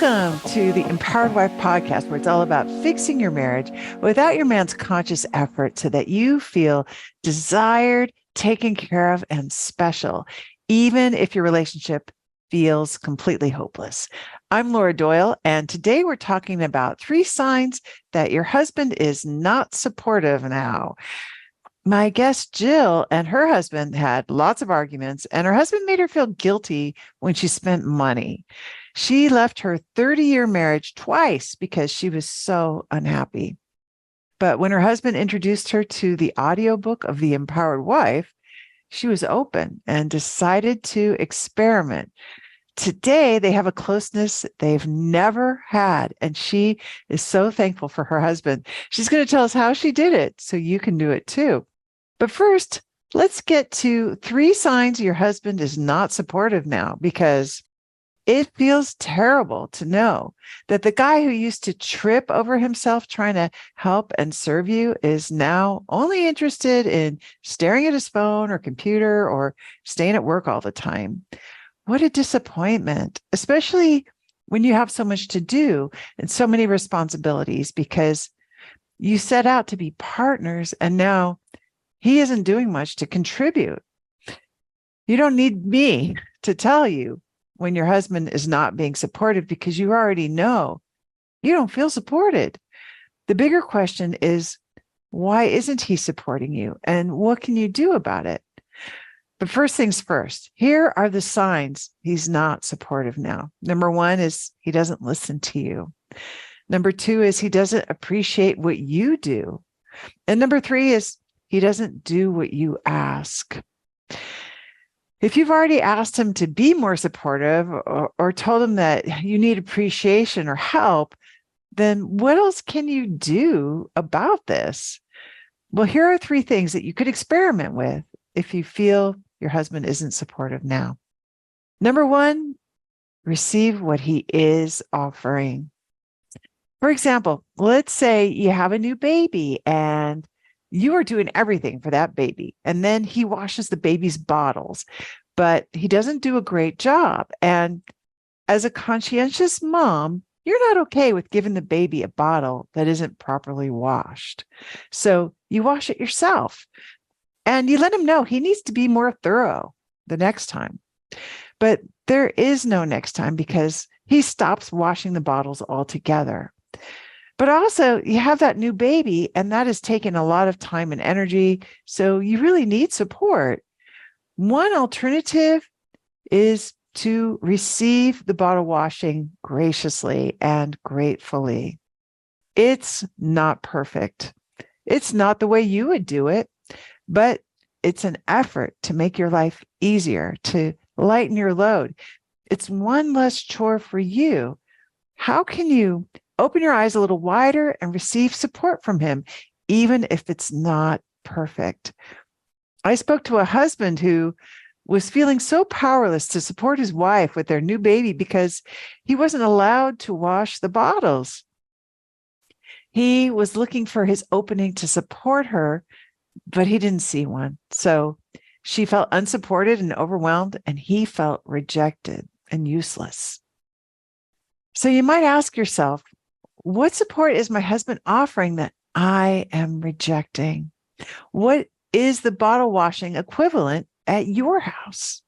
Welcome to the Empowered Wife podcast, where it's all about fixing your marriage without your man's conscious effort so that you feel desired, taken care of, and special, even if your relationship feels completely hopeless. I'm Laura Doyle, and today we're talking about 3 signs that your husband is not supportive now. My guest Jill and her husband had lots of arguments, and her husband made her feel guilty when she spent money. She left her 30-year marriage twice because she was so unhappy. But when her husband introduced her to the audiobook of The Empowered Wife, she was open and decided to experiment. Today, they have a closeness they've never had, and she is so thankful for her husband. She's going to tell us how she did it so you can do it too. But first, let's get to 3 signs your husband is not supportive now, because it feels terrible to know that the guy who used to trip over himself trying to help and serve you is now only interested in staring at his phone or computer or staying at work all the time. What a disappointment, especially when you have so much to do and so many responsibilities, because you set out to be partners and now he isn't doing much to contribute. You don't need me to tell you when your husband is not being supportive, because you already know you don't feel supported. The bigger question is, why isn't he supporting you? And what can you do about it? But first things first, here are the signs he's not supportive now. Number 1 is he doesn't listen to you. Number 2 is he doesn't appreciate what you do. And number 3 is he doesn't do what you ask. If you've already asked him to be more supportive or told him that you need appreciation or help, then what else can you do about this? Well, here are 3 things that you could experiment with if you feel your husband isn't supportive now. Number 1, receive what he is offering. For example, let's say you have a new baby and you are doing everything for that baby, and then he washes the baby's bottles, but he doesn't do a great job. And as a conscientious mom, you're not okay with giving the baby a bottle that isn't properly washed. So you wash it yourself and you let him know he needs to be more thorough the next time. But there is no next time because he stops washing the bottles altogether. But also, you have that new baby, and that has taken a lot of time and energy. So you really need support. One alternative is to receive the bottle washing graciously and gratefully. It's not perfect. It's not the way you would do it, but it's an effort to make your life easier, to lighten your load. It's one less chore for you. How can you open your eyes a little wider and receive support from him, even if it's not perfect? I spoke to a husband who was feeling so powerless to support his wife with their new baby because he wasn't allowed to wash the bottles. He was looking for his opening to support her, but he didn't see one. So she felt unsupported and overwhelmed, and he felt rejected and useless. So you might ask yourself, what support is my husband offering that I am rejecting? What is the bottle washing equivalent at your house?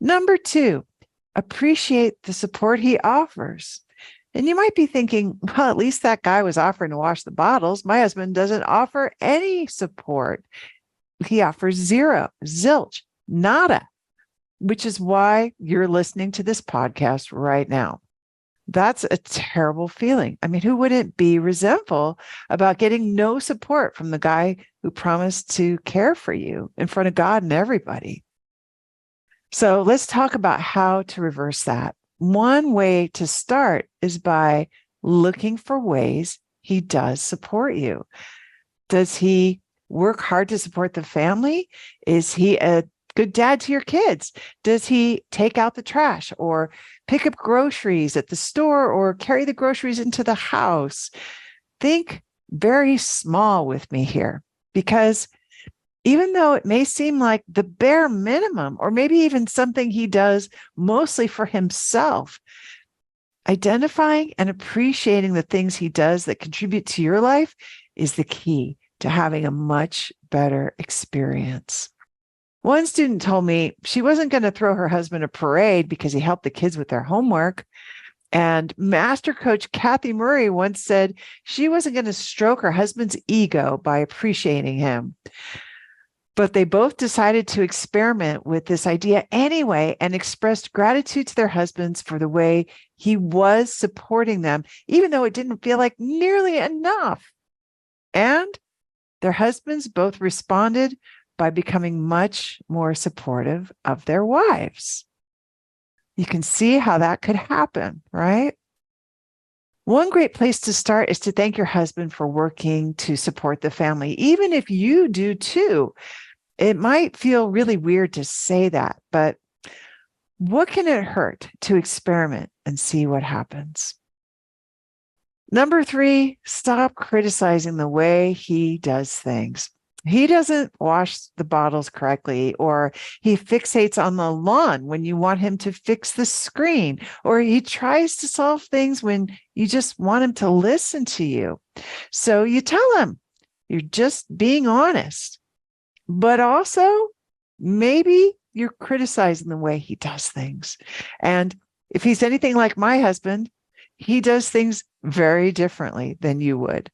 Number 2, appreciate the support he offers. And you might be thinking, well, at least that guy was offering to wash the bottles. My husband doesn't offer any support. He offers 0, zilch, nada, which is why you're listening to this podcast right now. That's a terrible feeling. I mean, who wouldn't be resentful about getting no support from the guy who promised to care for you in front of God and everybody? So let's talk about how to reverse that. One way to start is by looking for ways he does support you. Does he work hard to support the family? Is he a good dad to your kids? Does he take out the trash or pick up groceries at the store or carry the groceries into the house? Think very small with me here, because even though it may seem like the bare minimum, or maybe even something he does mostly for himself, Identifying and appreciating the things he does that contribute to your life is the key to having a much better experience. One student told me she wasn't going to throw her husband a parade because he helped the kids with their homework. And master coach Kathy Murray once said she wasn't going to stroke her husband's ego by appreciating him. But they both decided to experiment with this idea anyway and expressed gratitude to their husbands for the way he was supporting them, even though it didn't feel like nearly enough. And their husbands both responded by becoming much more supportive of their wives. You can see how that could happen, right? One great place to start is to thank your husband for working to support the family, even if you do too. It might feel really weird to say that, but what can it hurt to experiment and see what happens? Number 3, stop criticizing the way he does things. He doesn't wash the bottles correctly, or he fixates on the lawn when you want him to fix the screen, or he tries to solve things when you just want him to listen to you. So you tell him you're just being honest. But also, maybe you're criticizing the way he does things. And if he's anything like my husband, he does things very differently than you would.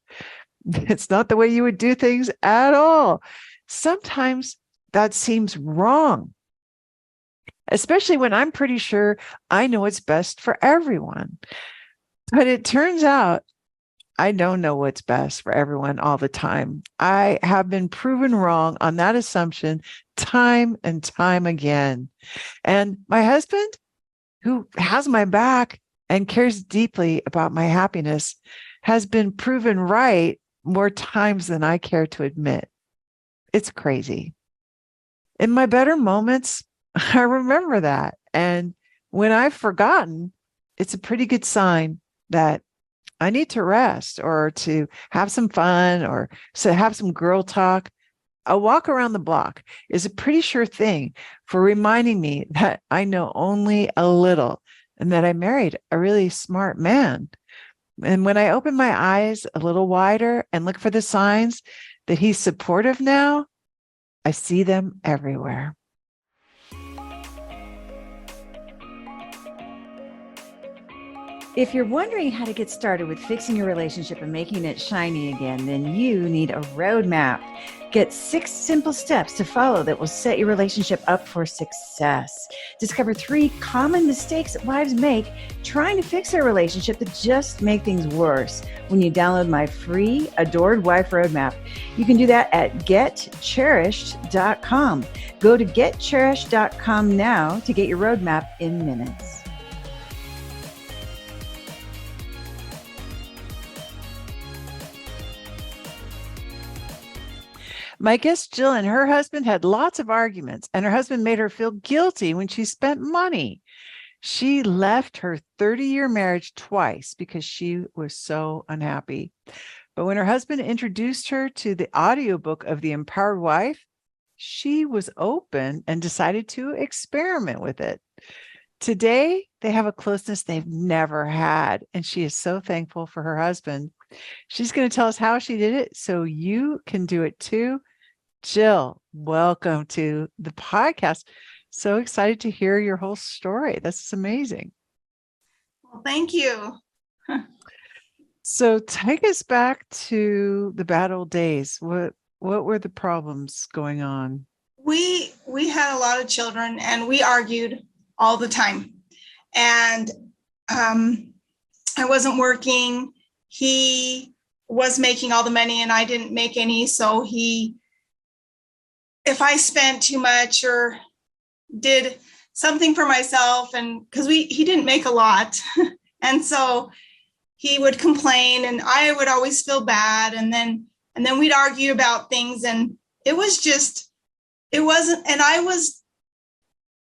It's not the way you would do things at all. Sometimes that seems wrong, especially when I'm pretty sure I know what's best for everyone. But it turns out I don't know what's best for everyone all the time. I have been proven wrong on that assumption time and time again. And my husband, who has my back and cares deeply about my happiness, has been proven right more times than I care to admit. It's crazy. In my better moments, I remember that. And when I've forgotten, it's a pretty good sign that I need to rest or to have some fun or to have some girl talk. A walk around the block is a pretty sure thing for reminding me that I know only a little and that I married a really smart man. And when I open my eyes a little wider and look for the signs that he's supportive now, I see them everywhere. If you're wondering how to get started with fixing your relationship and making it shiny again, then you need a roadmap. Get 6 simple steps to follow that will set your relationship up for success. Discover 3 common mistakes that wives make trying to fix their relationship that just make things worse when you download my free Adored Wife Roadmap. You can do that at getcherished.com. Go to getcherished.com now to get your roadmap in minutes. My guest Jill and her husband had lots of arguments, and her husband made her feel guilty when she spent money. She left her 30-year marriage twice because she was so unhappy. But when her husband introduced her to the audiobook of The Empowered Wife, she was open and decided to experiment with it. Today, they have a closeness they've never had, and she is so thankful for her husband. She's going to tell us how she did it so you can do it too. Jill, welcome to the podcast. So excited to hear your whole story. This is amazing. Well, thank you. So take us back to the bad old days. What were the problems going on? We had a lot of children and we argued all the time. And I wasn't working. He was making all the money and I didn't make any. So if I spent too much or did something for myself, and because he didn't make a lot. And so he would complain and I would always feel bad. And then we'd argue about things, and it wasn't, and I was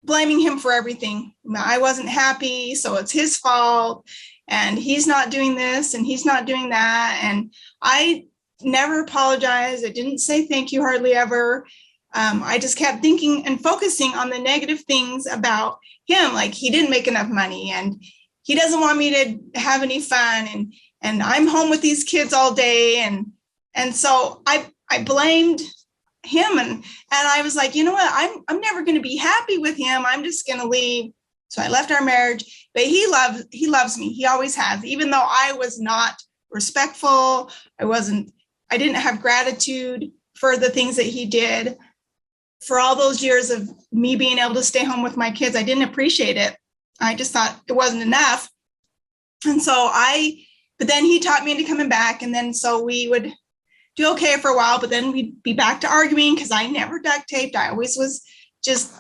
blaming him for everything. I wasn't happy, so it's his fault. And he's not doing this and he's not doing that. And I never apologized. I didn't say thank you hardly ever. I just kept thinking and focusing on the negative things about him, like he didn't make enough money and he doesn't want me to have any fun, and I'm home with these kids all day. And so I blamed him, and I was like, you know what, I'm never going to be happy with him. I'm just going to leave. So I left our marriage, but he loves me. He always has, even though I was not respectful. I didn't have gratitude for the things that he did. For all those years of me being able to stay home with my kids, I didn't appreciate it. I just thought it wasn't enough. And so but then he taught me into coming back. And then so we would do okay for a while, but then we'd be back to arguing because I never duct taped. I always was just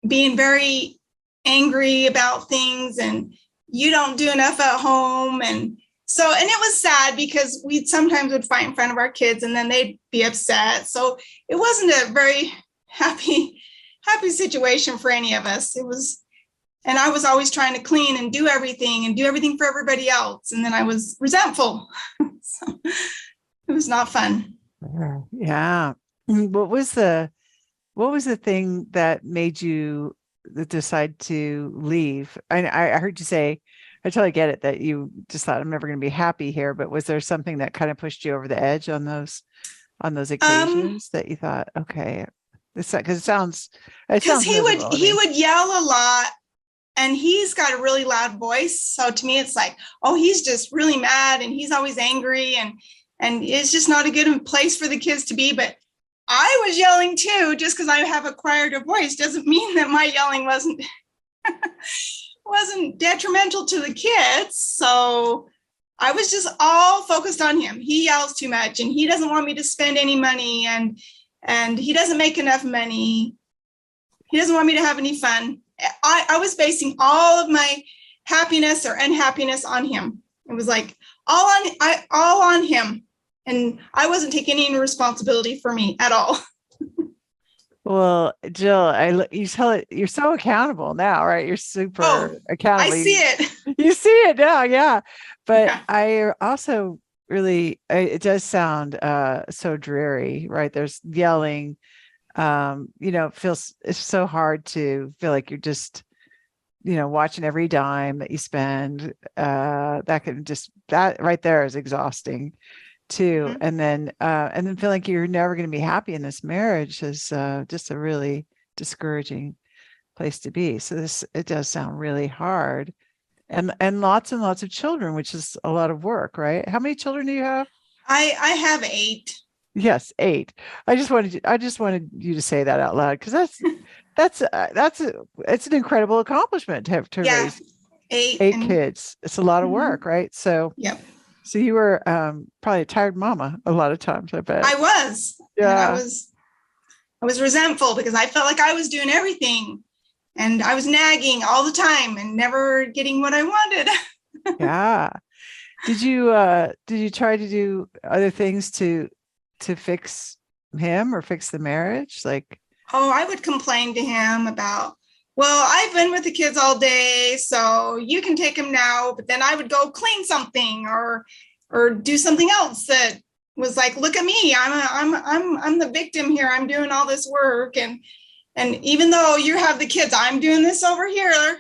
being very angry about things, and you don't do enough at home. And it was sad because we sometimes would fight in front of our kids and then they'd be upset. So it wasn't a very happy situation for any of us. And I was always trying to clean and do everything for everybody else. And then I was resentful. So it was not fun. Yeah. What was the thing that made you decide to leave? I heard you say, I totally get it, that you just thought, I'm never going to be happy here. But was there something that kind of pushed you over the edge on those occasions that you thought, okay, because it sounds he miserable. would yell a lot, and he's got a really loud voice. So to me, it's like, oh, he's just really mad, and he's always angry, and it's just not a good place for the kids to be. But I was yelling too. Just because I have acquired a voice doesn't mean that my yelling wasn't detrimental to the kids. So I was just all focused on him. He yells too much, and he doesn't want me to spend any money, and he doesn't make enough money. He doesn't want me to have any fun. I was basing all of my happiness or unhappiness on him. It was like all on him. And I wasn't taking any responsibility for me at all. Well, Jill, you tell it, you're so accountable now, right? You're super accountable. I see it. You see it now, yeah. But Yeah. I also really, it does sound so dreary, right? There's yelling. It's so hard to feel like you're just, watching every dime that you spend. That right there is exhausting too. Mm-hmm. And then feel like you're never going to be happy in this marriage is just a really discouraging place to be. So it does sound really hard, and lots of children, which is a lot of work, right? How many children do you have? I have 8. Yes, 8. I just wanted you to say that out loud, because it's an incredible accomplishment to raise 8 kids. It's a lot of work, right? So yep. So you were probably a tired mama a lot of times, I bet. I was. Yeah. And I was resentful because I felt like I was doing everything, and I was nagging all the time and never getting what I wanted. Yeah. Did you try to do other things to fix him or fix the marriage? Like, I would complain to him about, well, I've been with the kids all day, so you can take them now. But then I would go clean something or do something else that was like, look at me, I'm the victim here. I'm doing all this work, and even though you have the kids, I'm doing this over here,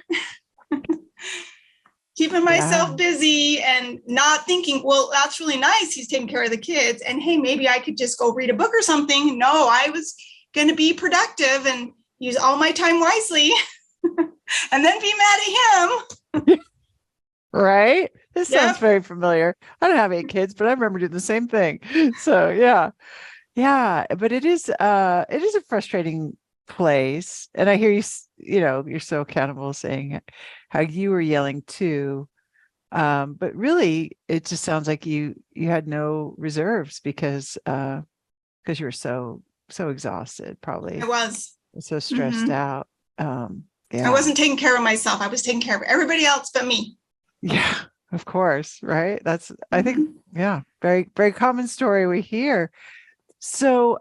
keeping myself busy and not thinking, well, that's really nice, he's taking care of the kids, and hey, maybe I could just go read a book or something. No, I was going to be productive and use all my time wisely and then be mad at him. Right? This sounds very familiar. I don't have 8 kids, but I remember doing the same thing. So yeah. But it is a frustrating place. And I hear you're so accountable, saying how you were yelling too. But really it just sounds like you had no reserves because you were so exhausted, probably. I was. So stressed out. I wasn't taking care of myself. I was taking care of everybody else but me. Yeah, of course. Right. That's, I think, very, very common story we hear. So,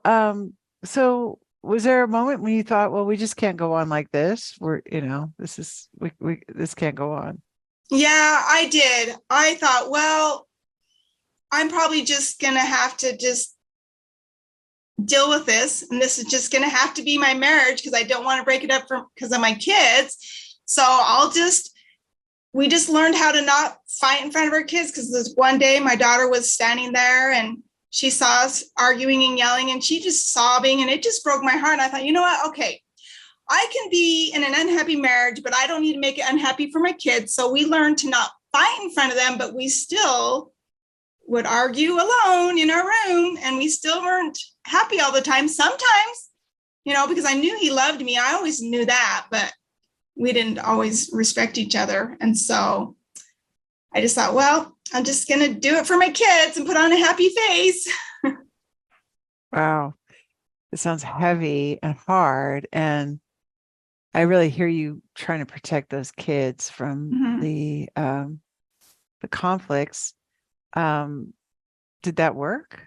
was there a moment when you thought, well, we just can't go on like this? This can't go on. Yeah, I did. I thought, well, I'm probably just going to have to just deal with this. And this is just going to have to be my marriage because I don't want to break it up because of my kids. So I'll just we just learned how to not fight in front of our kids, because this one day my daughter was standing there and she saw us arguing and yelling and she just sobbing, and it just broke my heart. And I thought, you know what? Okay, I can be in an unhappy marriage, but I don't need to make it unhappy for my kids. So we learned to not fight in front of them, but we still would argue alone in our room, and we still weren't happy all the time. Sometimes, because I knew he loved me. I always knew that, but we didn't always respect each other. And so I just thought, well, I'm just going to do it for my kids and put on a happy face. Wow. It sounds heavy and hard. And I really hear you trying to protect those kids from the conflicts. Did that work?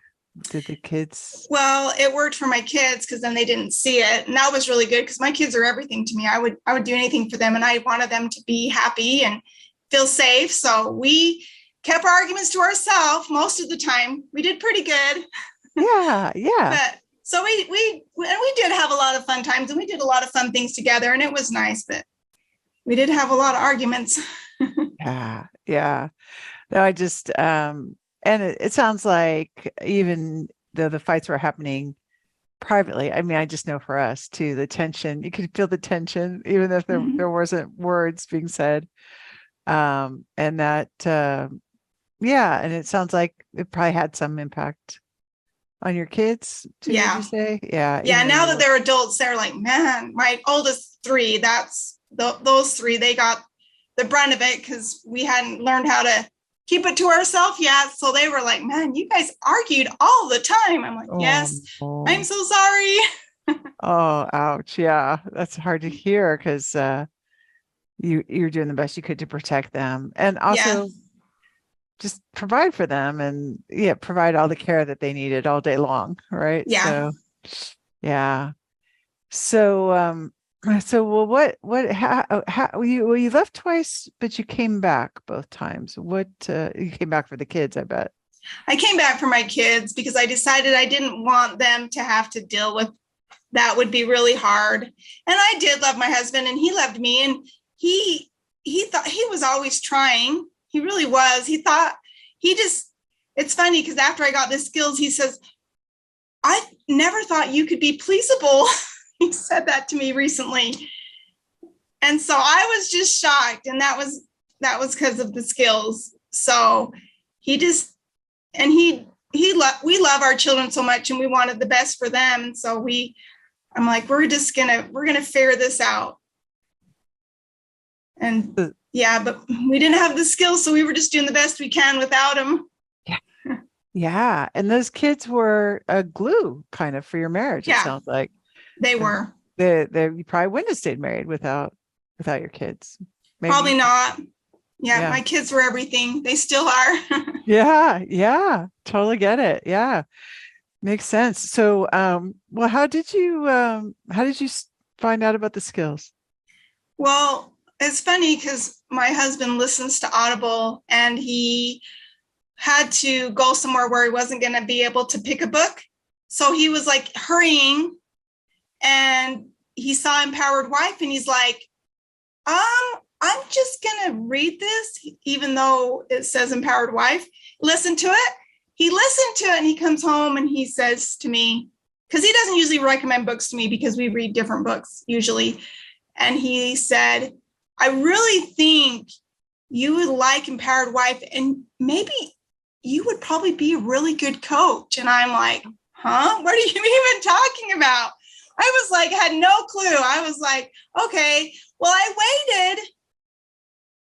Did the kids? Well, it worked for my kids because then they didn't see it. And that was really good because my kids are everything to me. I would do anything for them, and I wanted them to be happy and feel safe. So we kept our arguments to ourselves most of the time. We did pretty good. Yeah. But so we did have a lot of fun times, and we did a lot of fun things together, and it was nice, but we did have a lot of arguments. Yeah. No, I just, and it sounds like even though the fights were happening privately, I mean, I just know for us too, the tension, you could feel the tension, even if there wasn't words being said. And that, and it sounds like it probably had some impact on your kids too, would you say? Yeah. Now that they're adults, they're like, man, my oldest three, those three, they got the brunt of it because we hadn't learned how to keep it to ourselves yet. So they were like, man, you guys argued all the time. I'm like, yes, I'm so sorry. Oh, ouch. Yeah. That's hard to hear because you're doing the best you could to protect them, and also just provide for them, and provide all the care that they needed all day long. Right. Yeah. So how you left twice, but you came back both times. You came back for the kids, I bet. I came back for my kids because I decided I didn't want them to have to deal with that. Would be really hard. And I did love my husband, and he loved me, and he thought he was always trying. He really was. It's funny because after I got the skills, he says, I never thought you could be pleasable. He said that to me recently. And so I was just shocked. And that was because of the skills. So we love our children so much, and we wanted the best for them. And so I'm like, we're going to figure this out. And but we didn't have the skills. So we were just doing the best we can without them. Yeah. And those kids were a glue kind of for your marriage. It sounds like. They were. You probably wouldn't have stayed married without your kids. Maybe. Probably not. Yeah, my kids were everything. They still are. Yeah. Totally get it. Yeah. Makes sense. So, well, how did you find out about the skills? Well, it's funny because my husband listens to Audible, and he had to go somewhere where he wasn't going to be able to pick a book. So he was like hurrying, and he saw Empowered Wife, and he's like, I'm just going to read this, even though it says Empowered Wife. Listen to it. He listened to it, and he comes home and he says to me, because he doesn't usually recommend books to me because we read different books usually. And he said, I really think you would like Empowered Wife, and maybe you would probably be a really good coach. And I'm like, huh? What are you even talking about? I was like, had no clue. I was like, okay, well, I waited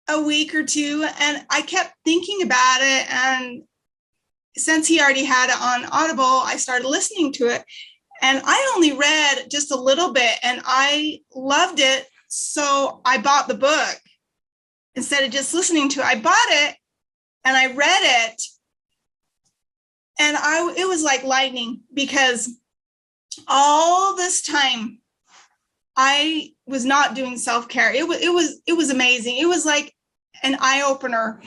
a week or two, and I kept thinking about it. And since he already had it on Audible, I started listening to it. And I only read just a little bit, and I loved it. So I bought the book instead of just listening to it. I bought it and I read it, and it was like lightning, because all this time I was not doing self-care. It was amazing. It was like an eye-opener.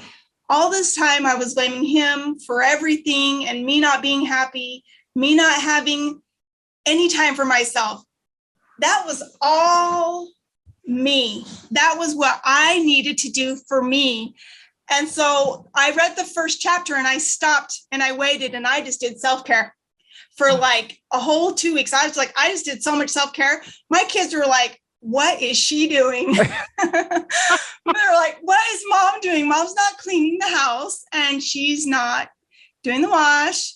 All this time I was blaming him for everything, and me not being happy, me not having any time for myself. That was all me. That was what I needed to do for me. And so I read the first chapter and I stopped and I waited and I just did self-care for like a whole 2 weeks. I was like, I just did so much self-care. My kids were like, what is she doing? They're like, what is mom doing? Mom's not cleaning the house and she's not doing the wash.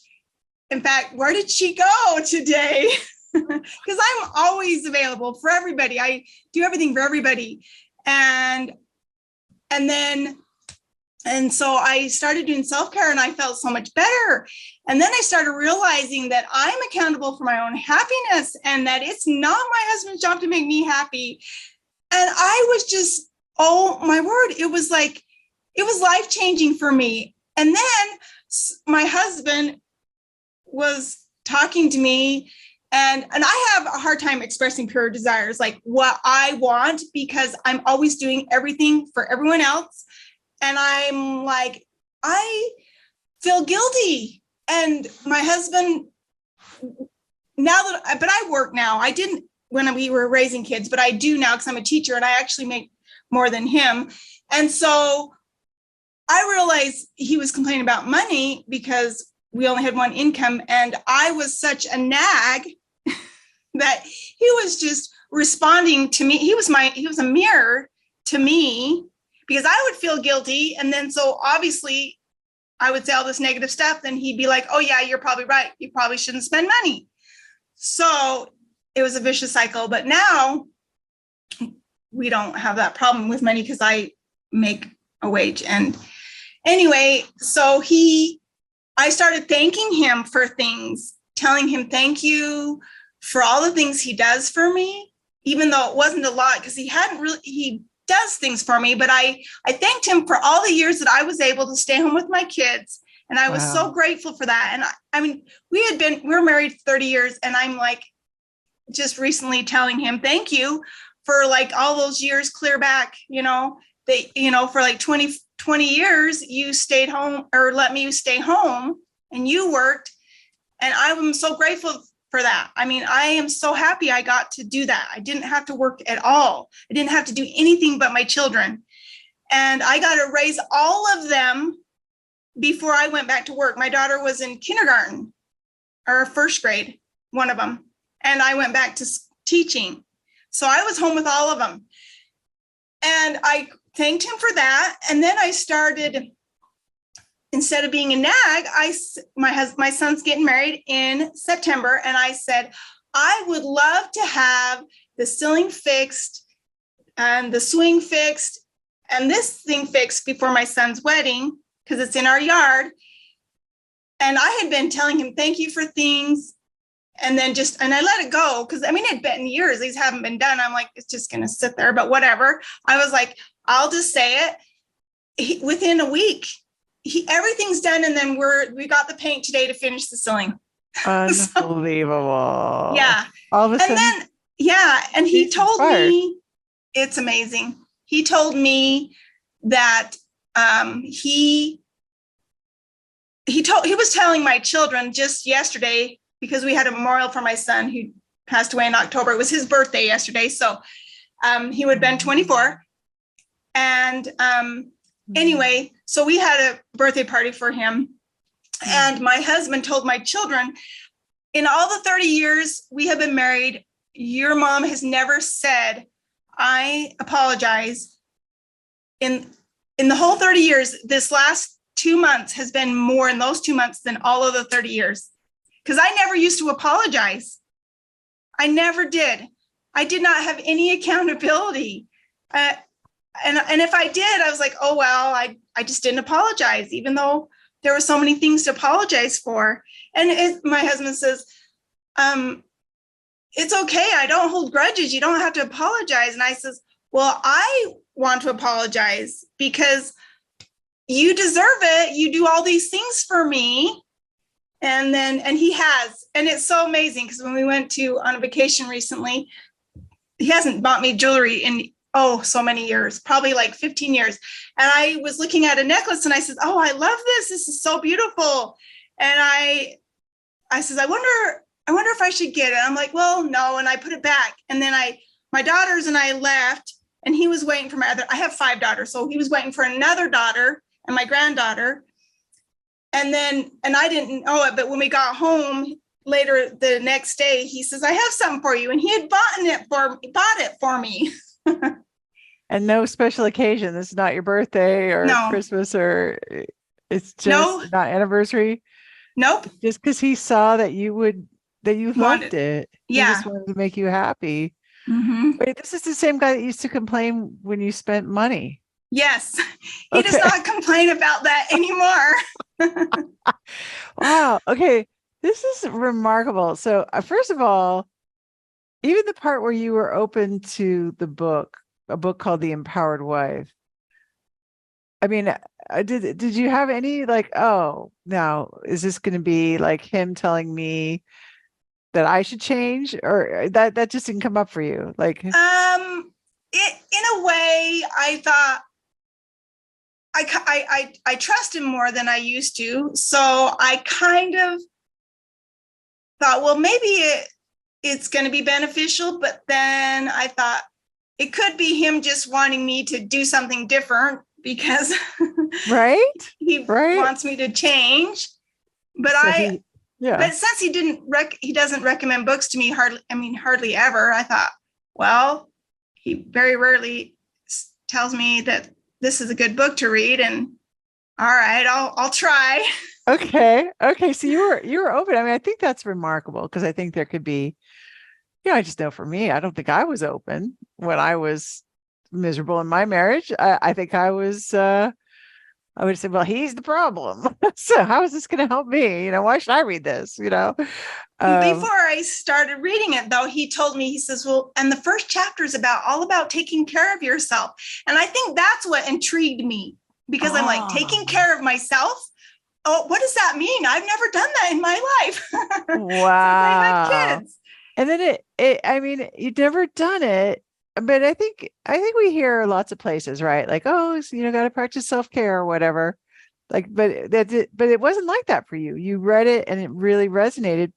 In fact, where did she go today? Because I'm always available for everybody. I do everything for everybody. And so I started doing self-care and I felt so much better. And then I started realizing that I'm accountable for my own happiness and that it's not my husband's job to make me happy. And I was just, oh my word, it was life-changing for me. And then my husband was talking to me and I have a hard time expressing pure desires, like what I want, because I'm always doing everything for everyone else. And I'm like, I feel guilty. And my husband, but I work now. I didn't when we were raising kids, but I do now because I'm a teacher and I actually make more than him. And so I realized he was complaining about money because we only had one income. And I was such a nag that he was just responding to me. He was a mirror to me because I would feel guilty. And then so obviously I would say all this negative stuff. Then he'd be like, oh yeah, you're probably right. You probably shouldn't spend money. So it was a vicious cycle. But now we don't have that problem with money because I make a wage. And anyway, so I started thanking him for things, telling him thank you for all the things he does for me, even though it wasn't a lot because he does things for me. But I thanked him for all the years that I was able to stay home with my kids. And I was so grateful for that. And I mean, we were married 30 years and I'm like, just recently telling him, thank you for like all those years clear back, for like 20 years, you stayed home or let me stay home and you worked. And I'm so grateful for that. I mean, I am so happy I got to do that. I didn't have to work at all. I didn't have to do anything but my children. And I got to raise all of them before I went back to work. My daughter was in kindergarten or first grade, one of them. And I went back to teaching. So I was home with all of them. And I thanked him for that. And then I started, instead of being a nag, my son's getting married in September. And I said, I would love to have the ceiling fixed and the swing fixed and this thing fixed before my son's wedding, because it's in our yard. And I had been telling him, thank you for things. And then and I let it go because it had been years. These haven't been done. I'm like, it's just going to sit there, but whatever. I was like, I'll just say it. Within a week, everything's done. And then we got the paint today to finish the ceiling. Unbelievable. So, yeah. All of a sudden. And then, yeah. And he told me, it's amazing. He told me that he was telling my children just yesterday, because we had a memorial for my son who passed away in October. It was his birthday yesterday. So he would have been 24. And anyway, so we had a birthday party for him. And my husband told my children, in all the 30 years we have been married, your mom has never said, I apologize. In the whole 30 years, this last 2 months has been more in those 2 months than all of the 30 years. Because I never used to apologize. I never did. I did not have any accountability. And if I did, I was like, oh, well, I just didn't apologize, even though there were so many things to apologize for. And my husband says, it's okay. I don't hold grudges. You don't have to apologize. And I says, well, I want to apologize because you deserve it. You do all these things for me. And he has, and it's so amazing because when we went on a vacation recently, he hasn't bought me jewelry in, so many years, probably like 15 years. And I was looking at a necklace and I said, oh, I love this. This is so beautiful. And I says, I wonder if I should get it. I'm like, well, no. And I put it back. And then my daughters and I left and he was waiting for I have 5 daughters. So he was waiting for another daughter and my granddaughter. And I didn't know it, but when we got home later the next day, he says, I have something for you. And he had bought it for me. And no special occasion. This is not your birthday or No. Christmas, or it's just not anniversary. Nope. Just because he saw that you loved it. Yeah. He just wanted to make you happy. Mm-hmm. Wait, this is the same guy that used to complain when you spent money. Yes. He does not complain about that anymore. Wow. Okay. This is remarkable. So first of all, even the part where you were open to a book called The Empowered Wife. I mean, did you have any like, oh, now is this going to be like him telling me that I should change, or that just didn't come up for you? Like, in a way, I thought I trust him more than I used to. So I kind of thought, well, maybe it's going to be beneficial. But then I thought it could be him just wanting me to do something different because he wants me to change. But so but since he doesn't recommend books to me hardly ever, I thought, well, he very rarely tells me that this is a good book to read, and all right, I'll try. Okay. So you were open. I mean, I think that's remarkable, because I think there could be, I just know for me, I don't think I was open when I was miserable in my marriage. I think I was, I would say, well, he's the problem. So how is this going to help me? Why should I read this? Before I started reading it, though, he told me, he says, well, and the first chapter is all about taking care of yourself. And I think that's what intrigued me, because I'm like, taking care of myself. Oh, what does that mean? I've never done that in my life. Wow. Since I had kids. And then I mean, you'd never done it, but I think we hear lots of places, right? Like, oh, so, got to practice self-care or whatever. Like, but it wasn't like that for you. You read it and it really resonated,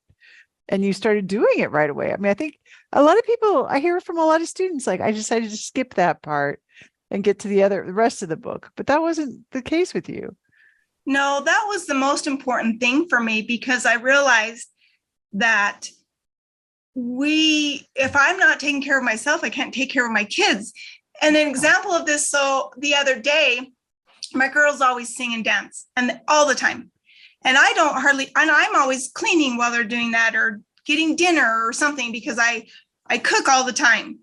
and you started doing it right away. I mean, I think a lot of people, I hear from a lot of students, like, I decided to skip that part and get to the rest of the book, but that wasn't the case with you. No, that was the most important thing for me, because I realized that if I'm not taking care of myself, I can't take care of my kids. And an example of this, so the other day, my girls always sing and dance, and all the time. And I'm always cleaning while they're doing that, or getting dinner or something, because I cook all the time,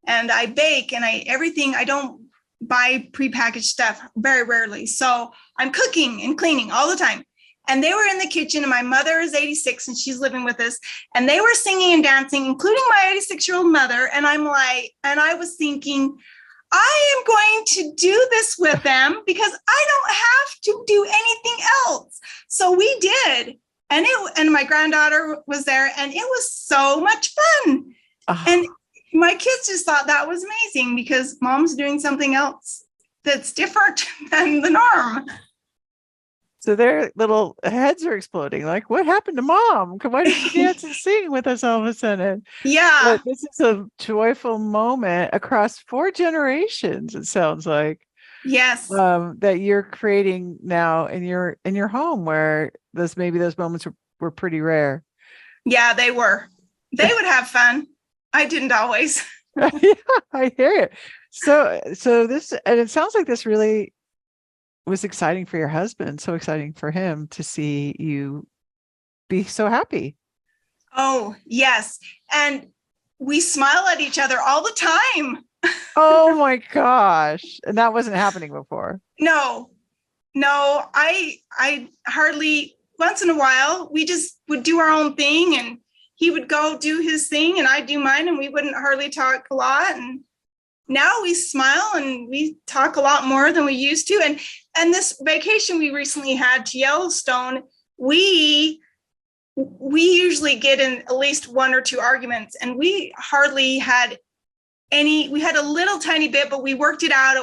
and I bake, and everything. I don't buy prepackaged stuff very rarely. So I'm cooking and cleaning all the time. And they were in the kitchen, and my mother is 86 and she's living with us. And they were singing and dancing, including my 86-year-old mother. And I was thinking, I am going to do this with them, because I don't have to do anything else. So we did. And my granddaughter was there, and it was so much fun. And my kids just thought that was amazing, because mom's doing something else that's different than the norm. So their little heads are exploding. Like, what happened to mom? Why did she dance and sing with us all of a sudden? Yeah. But this is a joyful moment across 4 generations, it sounds like. Yes. That you're creating now in your home, where those moments were pretty rare. Yeah, they were. They would have fun. I didn't always. Yeah, I hear it. So this, and it sounds like this really was exciting for your husband, so exciting for him to see you be so happy. Oh, yes. And we smile at each other all the time. Oh my gosh. And that wasn't happening before. No, I hardly, once in a while, we just would do our own thing, and he would go do his thing and I'd do mine, and we wouldn't hardly talk a lot. And now we smile and we talk a lot more than we used to. And this vacation we recently had to Yellowstone, we usually get in at least 1 or 2 arguments, and we hardly had any. We had a little tiny bit, but we worked it out.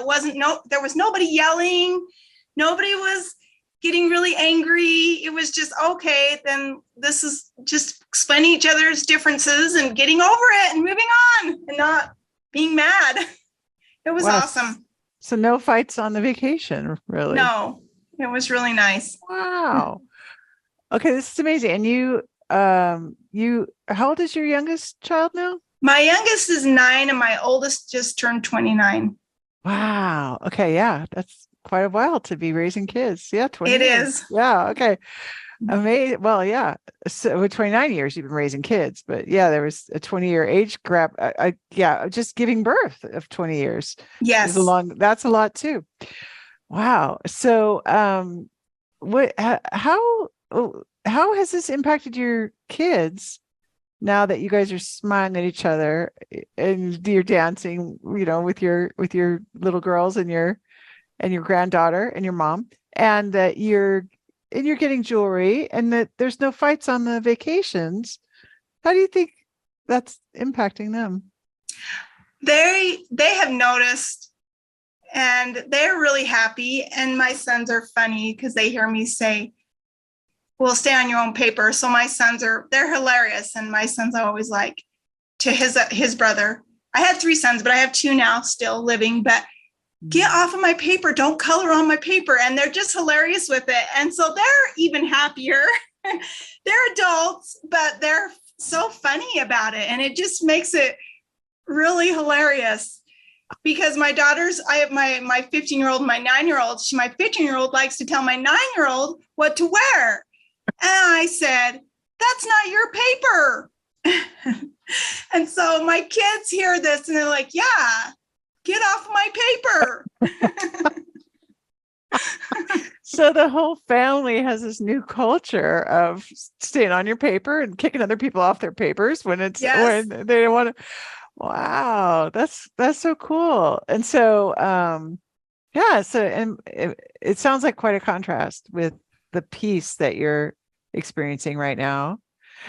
There was nobody yelling. Nobody was getting really angry. It was just, okay, then this is just explaining each other's differences and getting over it and moving on and not being mad. It was Wow. awesome. So no fights on the vacation, really? No, it was really nice. Wow. Okay, this is amazing. And how old is your youngest child now? My youngest is 9 and my oldest just turned 29. Wow. Okay, yeah, that's quite a while to be raising kids. Yeah, 20 It years. is. Yeah, okay. Amazing. Well, yeah. So with 29 years, you've been raising kids, but yeah, there was a 20-year age gap. Yeah, just giving birth of 20 years is Yes. that's a lot too. Wow. So, how has this impacted your kids now that you guys are smiling at each other and you're dancing, with your little girls and your granddaughter and your mom, and that you're getting jewelry and that there's no fights on the vacations? How do you think that's impacting them? They have noticed and they're really happy. And my sons are funny because they hear me say, well, stay on your own paper. So my sons they're hilarious. And my sons are always like to his brother. I had 3 sons, but I have 2 now still living, but get off of my paper. Don't color on my paper. And they're just hilarious with it. And so they're even happier. They're adults, but they're so funny about it. And it just makes it really hilarious because my daughters, I have my 15-year-old, my 9-year-old, my 15-year-old likes to tell my 9-year-old what to wear. And I said, that's not your paper. And so my kids hear this and they're like, yeah, get off my paper. So the whole family has this new culture of staying on your paper and kicking other people off their papers when Yes. when they don't want to. Wow, that's so cool. And so yeah, so and it sounds like quite a contrast with the peace that you're experiencing right now.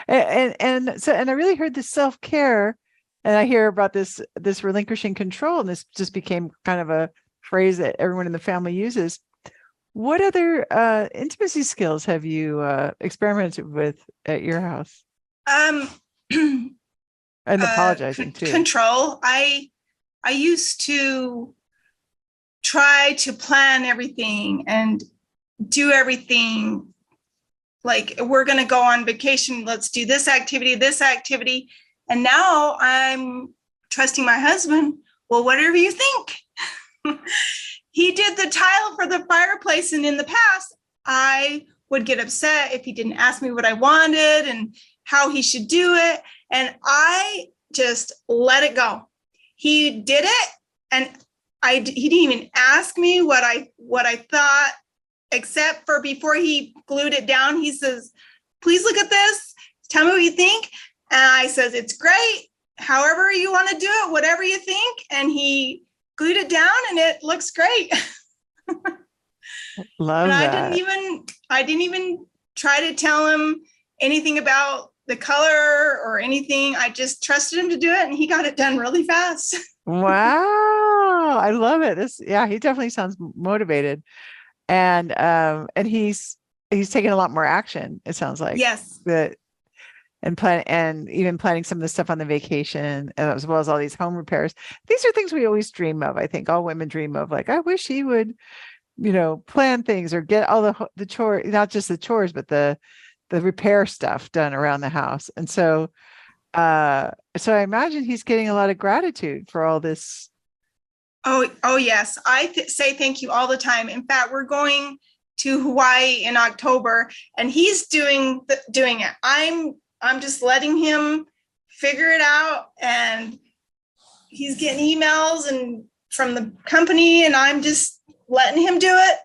And I really heard this self-care, and I hear about this relinquishing control, and this just became kind of a phrase that everyone in the family uses. What other intimacy skills have you experimented with at your house? Um, And apologizing too. Control. I used to try to plan everything and do everything. Like, we're going to go on vacation. Let's do this activity, this activity. And now I'm trusting my husband. Well, whatever you think. He did the tile for the fireplace. And in the past, I would get upset if he didn't ask me what I wanted and how he should do it. And I just let it go. He did it. And he didn't even ask me what I thought, except for before he glued it down, he says, please look at this. Tell me what you think. And I says, it's great. However you want to do it, whatever you think. And he glued it down and it looks great. Love And that. I didn't even try to tell him anything about the color or anything. I just trusted him to do it and he got it done really fast. Wow, I love it. Yeah, he definitely sounds motivated, and he's taking a lot more action. It sounds like Yes. that, and even planning some of the stuff on the vacation, as well as all these home repairs. These are things we always dream of. I think all women dream of. Like, I wish he would, plan things or get all the chores, not just the chores, but the repair stuff done around the house. And so I imagine he's getting a lot of gratitude for all this. Oh yes. I say thank you all the time. In fact, we're going to Hawaii in October and he's doing it. I'm just letting him figure it out, and he's getting emails and from the company and I'm just letting him do it.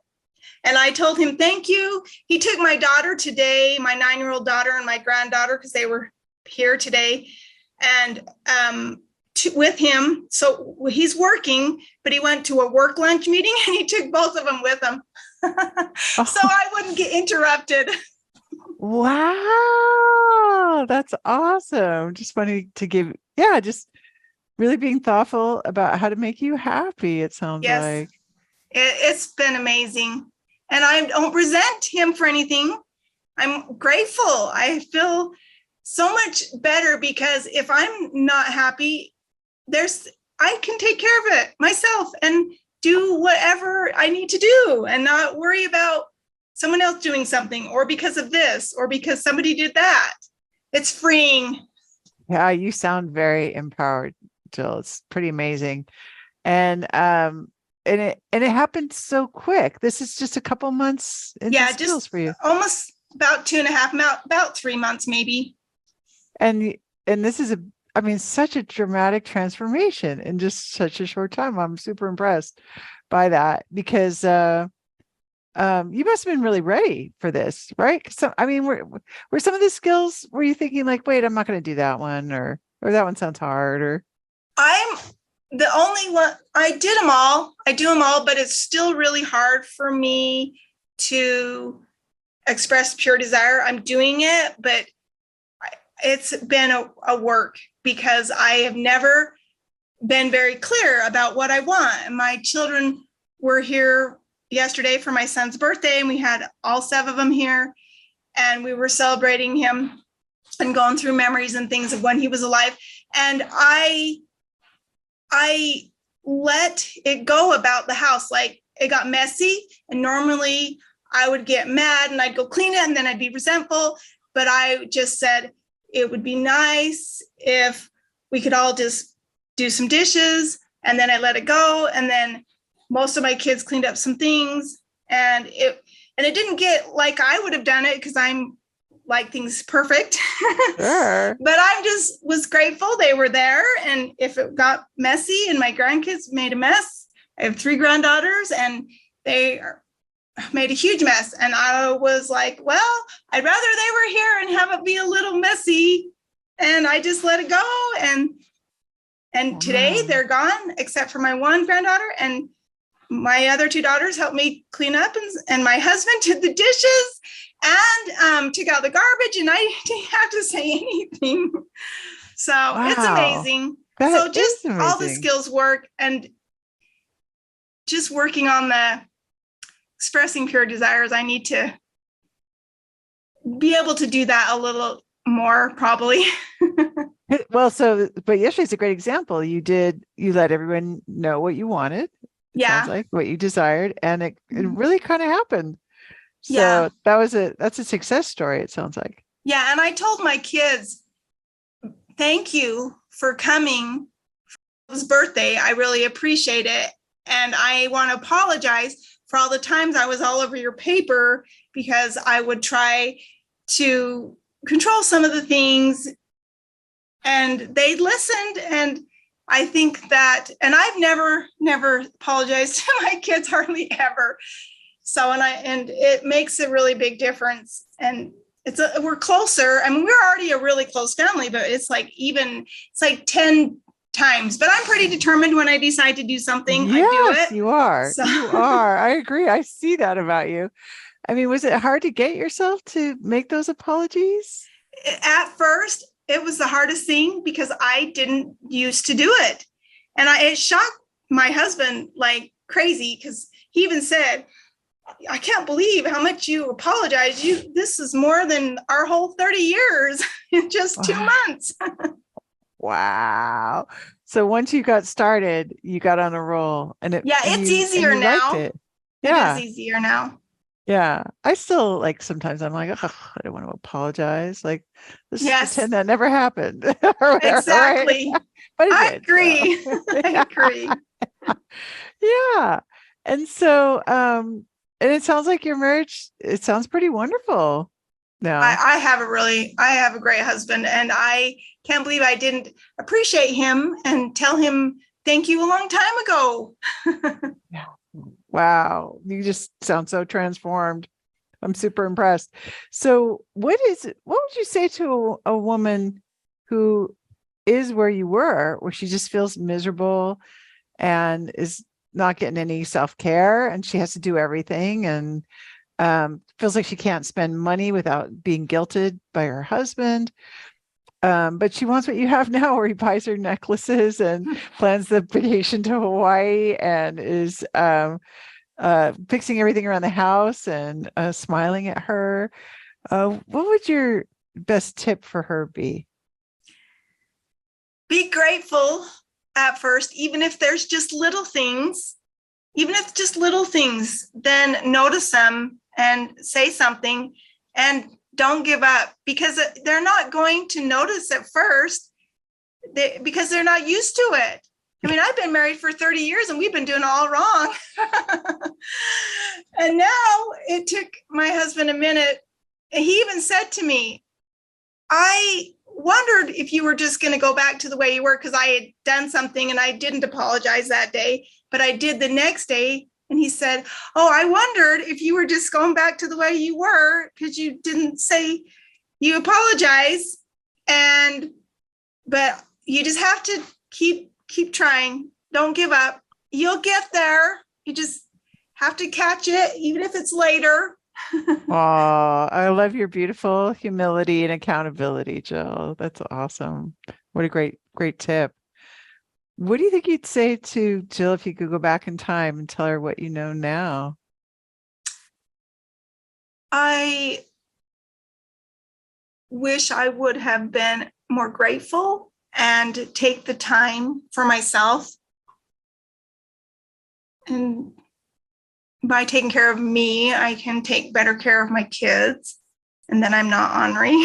And I told him, thank you. He took my daughter today, my 9-year-old daughter and my granddaughter, because they were here today, and with him. So he's working, but he went to a work lunch meeting and he took both of them with him. So I wouldn't get interrupted. Wow, that's awesome. Just wanting to just really being thoughtful about how to make you happy, it sounds Yes, like. it's been amazing. And I don't resent him for anything. I'm grateful. I feel so much better because if I'm not happy, I can take care of it myself and do whatever I need to do and not worry about someone else doing something or because of this or because somebody did that. It's freeing. Yeah, you sound very empowered, Jill. It's pretty amazing. And it happened so quick. This is just a couple months into skills Just for you. almost about 2.5, about 3 months, maybe. And this is such a dramatic transformation in just such a short time. I'm super impressed by that because you must have been really ready for this, right? So, were some of the skills, were you thinking like, wait, I'm not going to do that one, or that one sounds hard, or? I'm the only one. I did them all. I do them all, but it's still really hard for me to express pure desire. I'm doing it, but it's been a work because I have never been very clear about what I want. My children were here yesterday for my son's birthday, and we had all 7 of them here, and we were celebrating him and going through memories and things of when he was alive. And I let it go about the house. Like, it got messy, and normally I would get mad and I'd go clean it and then I'd be resentful. But I just said it would be nice if we could all just do some dishes, and then I let it go. And then most of my kids cleaned up some things, and it didn't get like I would have done it because I'm like things perfect. Sure. But I just was grateful they were there. And if it got messy and my grandkids made a mess, I have 3 granddaughters and they made a huge mess. And I was like, well, I'd rather they were here and have it be a little messy. And I just let it go. And today they're gone, except for my one granddaughter, and my other 2 daughters helped me clean up, and my husband did the dishes and took out the garbage, and I didn't have to say anything. So It's amazing. That just is all the amazing. skills work, and just working on the expressing pure desires. I need to be able to do that a little more, probably. Well, but yesterday's a great example. You let everyone know what you wanted. Yeah. Sounds like what you desired, and it really kind of happened. So Yeah. that's a success story, it sounds like. Yeah. And I told my kids, thank you for coming for his birthday. I really appreciate it. And I want to apologize for all the times I was all over your paper, because I would try to control some of the things, and they listened. And I think that, and I've never apologized to my kids, hardly ever. So, and it makes a really big difference. And we're closer. I mean, we're already a really close family, but it's like 10 times. But I'm pretty determined when I decide to do something. Yes, I do it. You are. So. You are. I agree. I see that about you. I mean, was it hard to get yourself to make those apologies? At first, it was the hardest thing because I didn't used to do it. And it shocked my husband like crazy, because he even said, I can't believe how much you apologize. This is more than our whole 30 years in just 2 months. Wow. So once you got started, you got on a roll, and it's easier now. It. Yeah. It is easier now. Yeah. I still sometimes I'm like, I don't want to apologize. Like, let's pretend that never happened. Exactly. Right? But I did, agree. So. I agree. Yeah. And so, and it sounds like your marriage, it sounds pretty wonderful now. I have a great husband, and I can't believe I didn't appreciate him and tell him thank you a long time ago. Yeah. Wow. You just sound so transformed. I'm super impressed. So what would you say to a woman who is where you were, where she just feels miserable and is not getting any self-care, and she has to do everything, and feels like she can't spend money without being guilted by her husband? But she wants what you have now, where he buys her necklaces and plans the vacation to Hawaii, and is fixing everything around the house and smiling at her. What would your best tip for her be? Be grateful at first, even if there's just little things, then notice them and say something and don't give up, because they're not going to notice at first because they're not used to it. I mean, I've been married for 30 years and we've been doing all wrong. And now it took my husband a minute. And he even said to me, I wondered if you were just going to go back to the way you were, because I had done something and I didn't apologize that day, but I did the next day. And he said, oh, I wondered if you were just going back to the way you were because you didn't say you apologize. But you just have to keep trying. Don't give up. You'll get there. You just have to catch it, even if it's later. Oh, I love your beautiful humility and accountability, Jill. That's awesome. What a great tip. What do you think you'd say to Jill if you could go back in time and tell her what you know now? I wish I would have been more grateful and take the time for myself. And by taking care of me, I can take better care of my kids. And then I'm not ornery.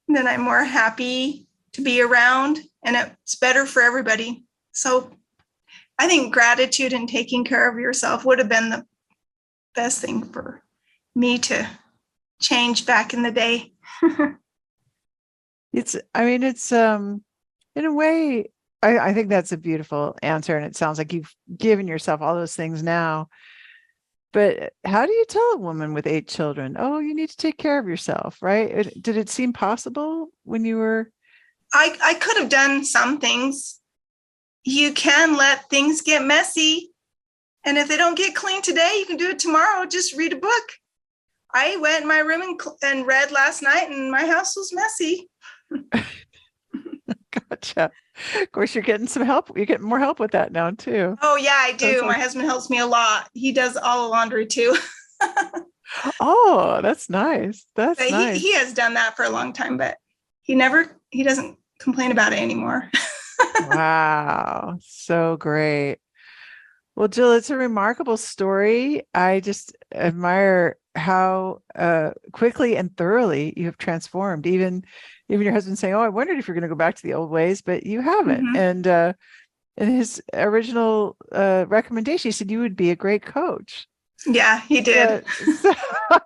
Then I'm more happy to be around, and it's better for everybody. So I think gratitude and taking care of yourself would have been the best thing for me to change back in the day. It's in a way, I think that's a beautiful answer. And it sounds like you've given yourself all those things now. But how do you tell a woman with 8 children, oh, you need to take care of yourself, right? Did it seem possible when you were? I could have done some things. You can let things get messy. And if they don't get clean today, you can do it tomorrow. Just read a book. I went in my room and read last night, and my house was messy. Gotcha. Of course, you're getting some help. You're getting more help with that now, too. Oh, yeah, I do. My husband helps me a lot. He does all the laundry, too. Oh, that's nice. That's nice. He has done that for a long time, but he doesn't complain about it anymore. Wow. So great. Well, Jill, it's a remarkable story. I just admire how quickly and thoroughly you have transformed. Even your husband saying, oh, I wondered if you're going to go back to the old ways, but you haven't. Mm-hmm. And in his original recommendation, he said you would be a great coach. Yeah, he did. So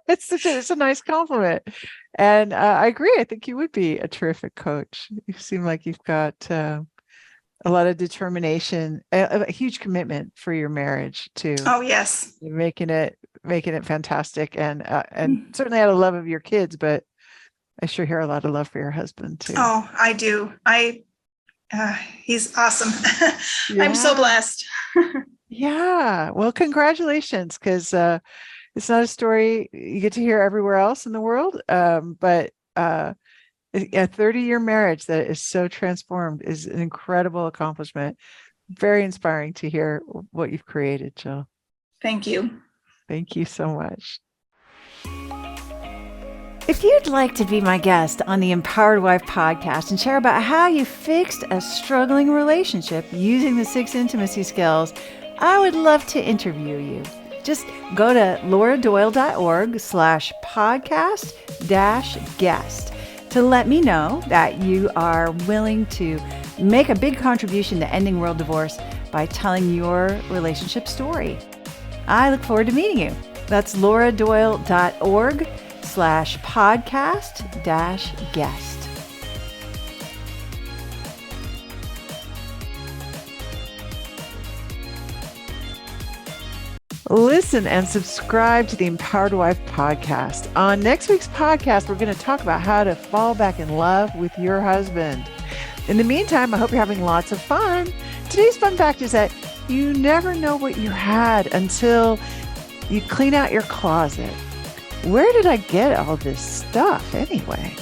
it's a nice compliment. And I agree. I think you would be a terrific coach. You seem like you've got a lot of determination, a huge commitment for your marriage too. Oh, yes. You're making it fantastic. And certainly out of love of your kids, but I sure hear a lot of love for your husband too. Oh, I do. He's awesome. Yeah. I'm so blessed. Yeah. Well, congratulations, because it's not a story you get to hear everywhere else in the world. But a 30-year marriage that is so transformed is an incredible accomplishment. Very inspiring to hear what you've created, Jill. Thank you. Thank you so much. If you'd like to be my guest on the Empowered Wife podcast and share about how you fixed a struggling relationship using the 6 intimacy skills, I would love to interview you. Just go to lauradoyle.org/podcast-guest to let me know that you are willing to make a big contribution to ending world divorce by telling your relationship story. I look forward to meeting you. That's lauradoyle.org/podcast-guest. Listen and subscribe to the Empowered Wife podcast. On next week's podcast, we're going to talk about how to fall back in love with your husband. In the meantime, I hope you're having lots of fun. Today's fun fact is that you never know what you had until you clean out your closet. Where did I get all this stuff anyway?